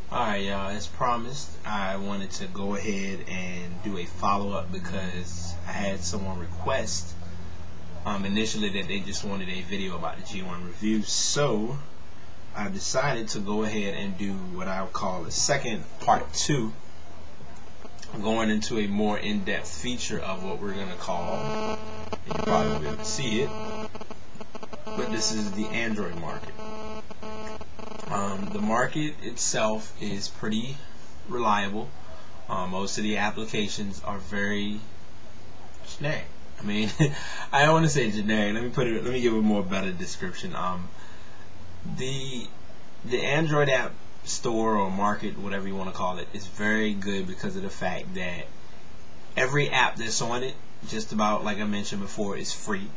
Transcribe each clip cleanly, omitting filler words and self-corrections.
Alright, y'all, as promised, I wanted to go ahead and do a follow-up because I had someone request initially that they just wanted a video about the G1 review. So I decided to go ahead and do what I'll call a second part 2, going into a more in-depth feature of what we're going to call, you probably won't be able to see it, but this is the Android market. The market itself is pretty reliable. Most of the applications are very generic. I mean, I don't want to say generic. Let me give a more better description. The Android app store or market, whatever you want to call it, is very good because of the fact that every app that's on it, just about like I mentioned before, is free.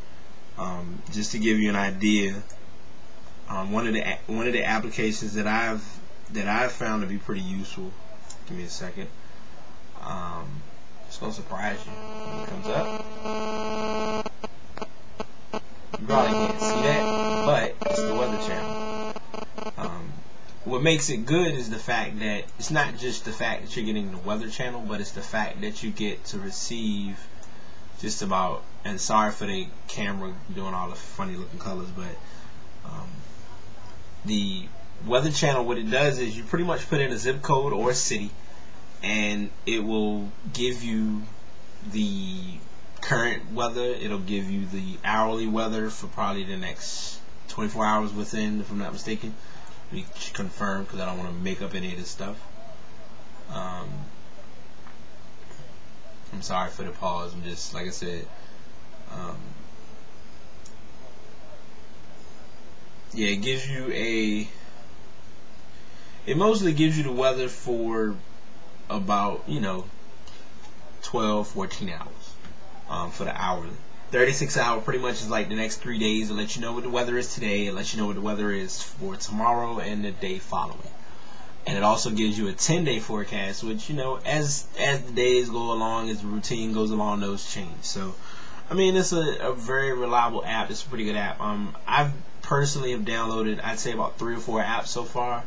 Just to give you an idea. One of the applications that I've found to be pretty useful. Give me a second. It's gonna surprise you when it comes up. You probably can't see that, but it's the Weather Channel. What makes it good is the fact that it's not just the fact that you're getting the Weather Channel, but it's the fact that you get to receive just about. And sorry for the camera doing all the funny looking colors, but the Weather Channel, what it does is you pretty much put in a zip code or a city, and it will give you the current weather. It'll give you the hourly weather for probably the next 24 hours within, if I'm not mistaken. We should confirm because I don't want to make up any of this stuff. I'm sorry for the pause. I'm just, like I said, yeah, it gives you it mostly gives you the weather for about 12, 14 hours for the hourly. 36 hour pretty much is like the next 3 days. It'll let you know what the weather is today. It'll let you know what the weather is for tomorrow and the day following. And it also gives you a 10-day forecast, which as the days go along, as the routine goes along, those change. So I mean, it's a very reliable app. It's a pretty good app. I've personally have downloaded, I'd say, about 3 or 4 apps so far.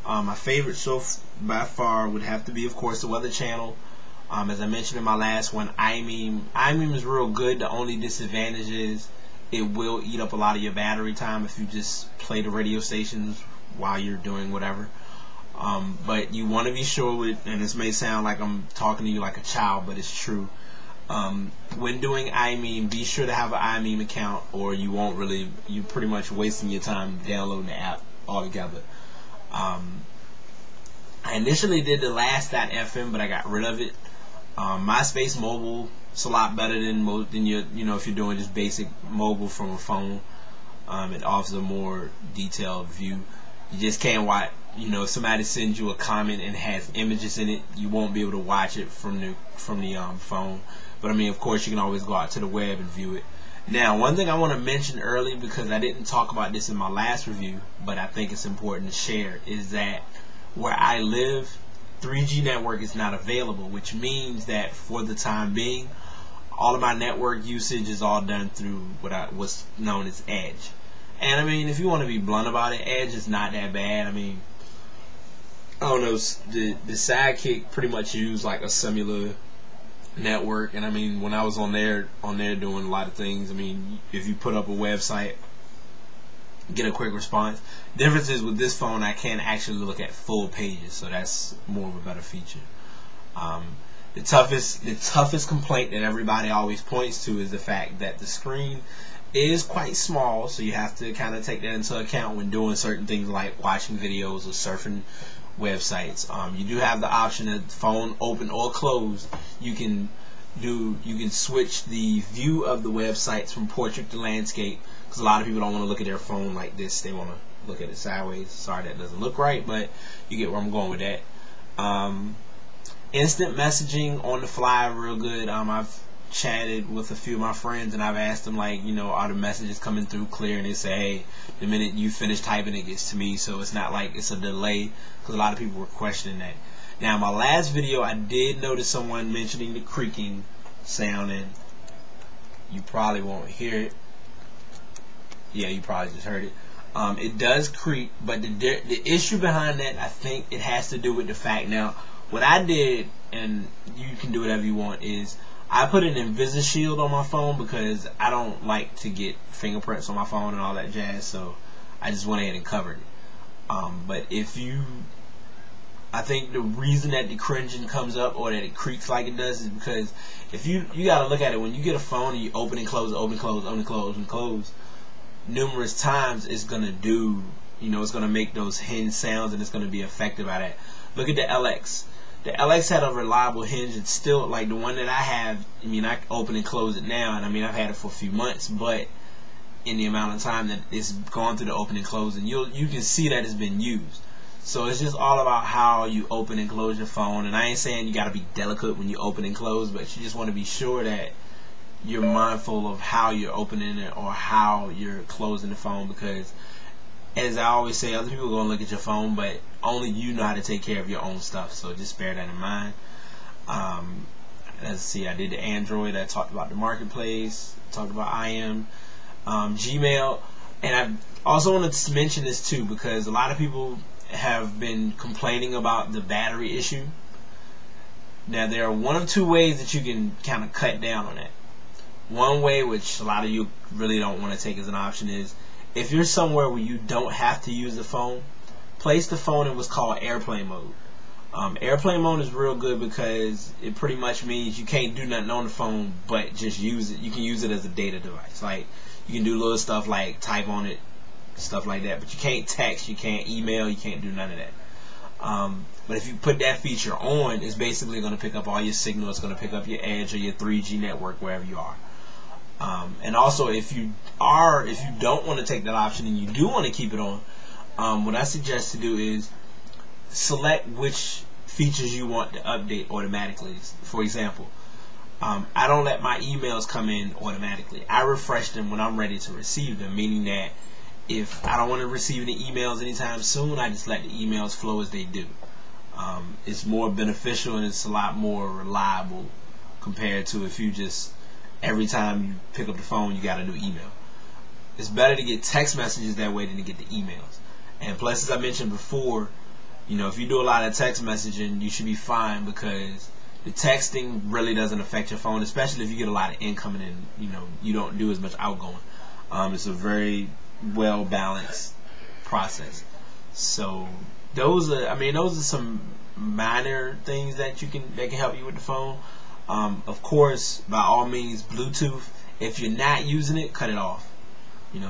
My favorite by far would have to be, of course, the Weather Channel. As I mentioned in my last one, iMeme. iMeme is real good. The only disadvantage is it will eat up a lot of your battery time if you just play the radio stations while you're doing whatever. But you want to be sure with, and this may sound like I'm talking to you like a child, but it's true. When doing iMeme, be sure to have an iMeme account, or you're pretty much wasting your time downloading the app altogether. I initially did the last.fm, but I got rid of it. MySpace Mobile, it's a lot better than your, if you're doing just basic mobile from a phone. It offers a more detailed view. You just can't watch. If somebody sends you a comment and has images in it, you won't be able to watch it from the phone. But I mean, of course, you can always go out to the web and view it. Now, one thing I want to mention early, because I didn't talk about this in my last review, but I think it's important to share, is that where I live, 3G network is not available, which means that for the time being, all of my network usage is all done through what's known as Edge. And I mean, if you want to be blunt about it, Edge is not that bad. I mean, I don't know, the Sidekick pretty much used like a similar network, and I mean, when I was on there doing a lot of things, I mean, if you put up a website, get a quick response. Difference is with this phone, I can actually look at full pages, so that's more of a better feature. The toughest complaint that everybody always points to is the fact that the screen is quite small, so you have to kind of take that into account when doing certain things like watching videos or surfing websites. You do have the option of phone open or closed. You can switch the view of the websites from portrait to landscape, because a lot of people don't want to look at their phone like this. They want to look at it sideways. Sorry, that doesn't look right, but you get where I'm going with that. Instant messaging on the fly, real good. I've chatted with a few of my friends, and I've asked them, like, are the messages coming through clear? And they say, hey, the minute you finish typing, it gets to me, so it's not like it's a delay, because a lot of people were questioning that. Now, my last video, I did notice someone mentioning the creaking sound, and you probably won't hear it. Yeah, you probably just heard it. It does creak, but the issue behind that, I think it has to do with the fact. Now, what I did, and you can do whatever you want, is I put an InvisiShield on my phone because I don't like to get fingerprints on my phone and all that jazz, so I just went ahead and covered it. But if you, I think the reason that the cringing comes up or that it creaks like it does is because if you gotta look at it, when you get a phone and you open and close, open, close, open, close, open, close, numerous times, it's gonna do, it's gonna make those hinge sounds, and it's gonna be affected by that. Look at the LX. The LX had a reliable hinge. It's still like the one that I have. I open and close it now, and I've had it for a few months, but in the amount of time that it's gone through the open and close, and you can see that it's been used. So it's just all about how you open and close your phone. And I ain't saying you gotta be delicate when you open and close, but you just want to be sure that you're mindful of how you're opening it or how you're closing the phone, because as I always say, other people are going to look at your phone, but only you know how to take care of your own stuff, so just bear that in mind. Let's see, I did the Android, I talked about the marketplace, talked about IM, Gmail, and I also want to mention this too, because a lot of people have been complaining about the battery issue. Now, there are one of two ways that you can kind of cut down on that. One way, which a lot of you really don't want to take as an option, is if you're somewhere where you don't have to use the phone, place the phone in what's called airplane mode. Airplane mode is real good because it pretty much means you can't do nothing on the phone but just use it. You can use it as a data device. Like, you can do little stuff like type on it, stuff like that, but you can't text, you can't email, you can't do none of that. But if you put that feature on, it's basically going to pick up all your signal. It's going to pick up your Edge or your 3G network wherever you are. And also, if you don't want to take that option and you do want to keep it on, what I suggest to do is select which features you want to update automatically. For example, I don't let my emails come in automatically. I refresh them when I'm ready to receive them, meaning that if I don't want to receive any emails anytime soon, I just let the emails flow as they do. It's more beneficial and it's a lot more reliable compared to if you just every time you pick up the phone you got a new email. It's better to get text messages that way than to get the emails. And plus, as I mentioned before, if you do a lot of text messaging, you should be fine, because the texting really doesn't affect your phone, especially if you get a lot of incoming and you don't do as much outgoing. It's a very well balanced process. So those are some minor things that can help you with the phone. Of course, by all means, Bluetooth. If you're not using it, cut it off.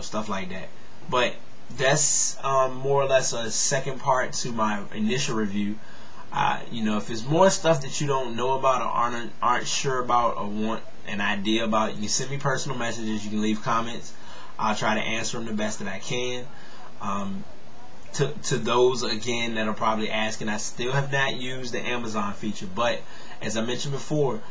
Stuff like that. But that's more or less a second part to my initial review. If there's more stuff that you don't know about or aren't sure about or want an idea about, you can send me personal messages. You can leave comments. I'll try to answer them the best that I can. To those, again, that are probably asking, I still have not used the Amazon feature, but as I mentioned before,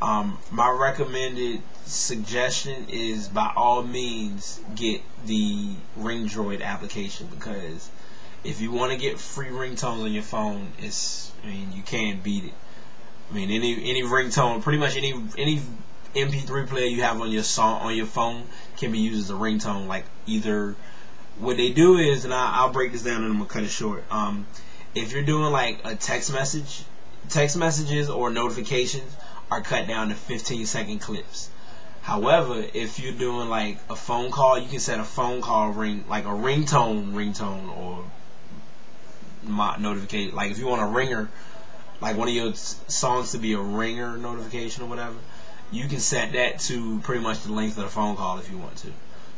my recommended suggestion is, by all means, get the Ring Droid application, because if you want to get free ringtones on your phone, you can't beat it. Any ringtone, pretty much any MP3 player you have on your phone can be used as a ringtone. Like, either what they do is, and I'll break this down and I'm gonna cut it short. If you're doing like a text messages or notifications are cut down to 15-second clips. However, if you're doing like a phone call, you can set a phone call ring, like a ringtone or notification. Like if you want a ringer, like one of your songs to be a ringer notification or whatever, you can set that to pretty much the length of the phone call if you want to.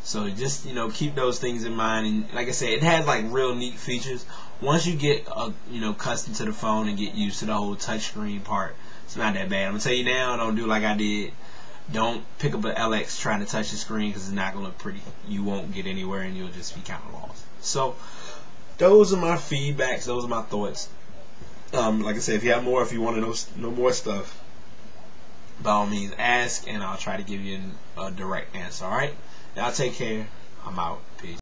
So just keep those things in mind. And like I said, it has like real neat features. Once you get accustomed to the phone and get used to the whole touchscreen part, it's not that bad. I'm gonna tell you now, don't do like I did. Don't pick up an LX trying to touch the screen, because it's not gonna look pretty. You won't get anywhere and you'll just be kind of lost. So those are my feedbacks. Those are my thoughts. Like I said, if you want to know more stuff, by all means ask, and I'll try to give you a direct answer. Alright? Y'all take care. I'm out. Peace.